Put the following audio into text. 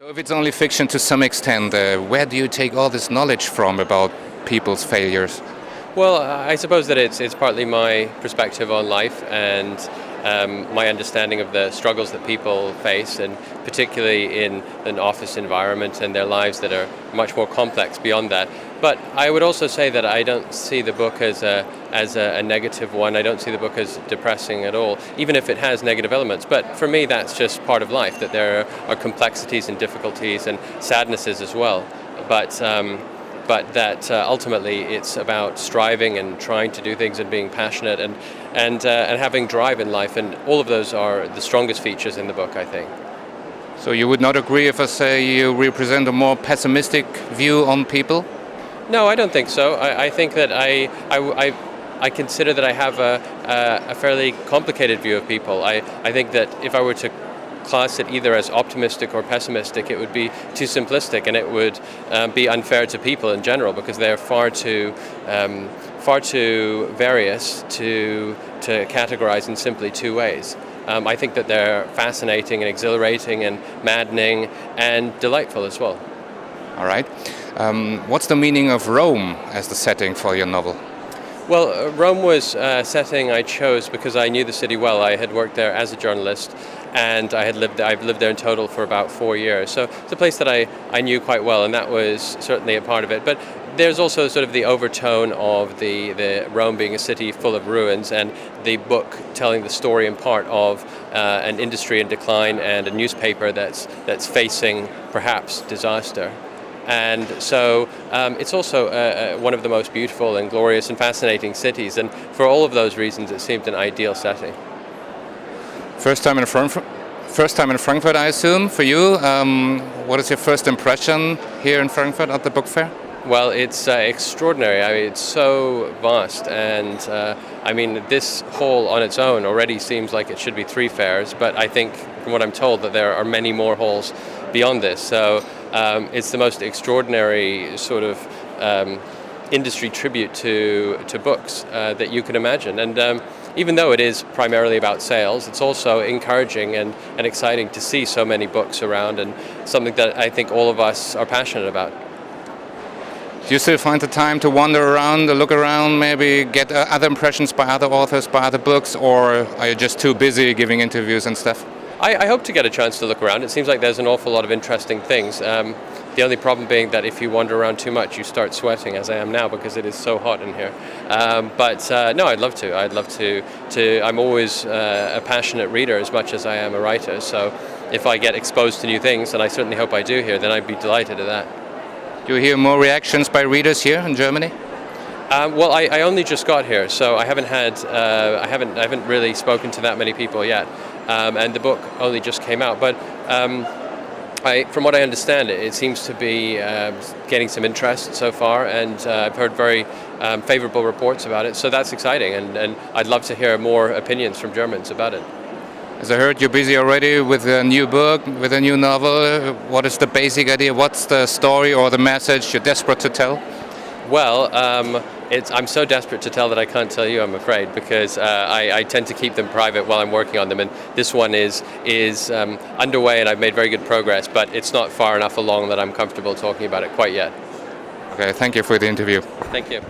If it's only fiction to some extent, where do you take all this knowledge from about people's failures? Well, I suppose that it's partly my perspective on life and my understanding of the struggles that people face, and particularly in an office environment and their lives that are much more complex beyond that. But I would also say that I don't see the book as a negative one. I don't see the book as depressing at all, even if it has negative elements. But for me, that's just part of life, that there are complexities and difficulties and sadnesses as well. But that ultimately it's about striving and trying to do things and being passionate and having drive in life, and all of those are the strongest features in the book, I think. So you would not agree if I say you represent a more pessimistic view on people? No, I don't think so. I think that I consider that I have a fairly complicated view of people. I think that if I were to class it either as optimistic or pessimistic, it would be too simplistic, and it would be unfair to people in general, because they're far too various to categorize in simply two ways. I think that they're fascinating and exhilarating and maddening and delightful as well. All right. What's the meaning of Rome as the setting for your novel? Well, Rome was a setting I chose because I knew the city well. I had worked there as a journalist, and I've lived there in total for about 4 years. So it's a place that I knew quite well, and that was certainly a part of it. But there's also sort of the overtone of the Rome being a city full of ruins, and the book telling the story in part of an industry in decline and a newspaper that's facing perhaps disaster. And so it's also one of the most beautiful and glorious and fascinating cities, and for all of those reasons it seemed an ideal setting. First time in Frankfurt, I assume, for you. What is your first impression here in Frankfurt at the book fair? Well, it's extraordinary. I mean, it's so vast, and I mean, this hall on its own already seems like it should be 3 fairs, but I think, from what I'm told, that there are many more halls beyond this. So it's the most extraordinary sort of industry tribute to books that you can imagine. And even though it is primarily about sales, it's also encouraging and exciting to see so many books around, and something that I think all of us are passionate about. Do you still find the time to wander around, to look around, maybe get other impressions by other authors, by other books, or are you just too busy giving interviews and stuff? I hope to get a chance to look around. It seems like there's an awful lot of interesting things. The only problem being that if you wander around too much, you start sweating, as I am now, because it is so hot in here. But no, I'd love to. I'd love to. I'm always a passionate reader as much as I am a writer. So if I get exposed to new things, and I certainly hope I do here, then I'd be delighted at that. Do you hear more reactions by readers here in Germany? Well, I only just got here, so I haven't really spoken to that many people yet, and the book only just came out. But from what I understand, it seems to be getting some interest so far, and I've heard very favourable reports about it. So that's exciting, and I'd love to hear more opinions from Germans about it. As I heard, you're busy already with a new book, with a new novel. What is the basic idea? What's the story or the message you're desperate to tell? Well, I'm so desperate to tell that I can't tell you, I'm afraid, because I tend to keep them private while I'm working on them. And this one is underway, and I've made very good progress, but it's not far enough along that I'm comfortable talking about it quite yet. Okay, thank you for the interview. Thank you.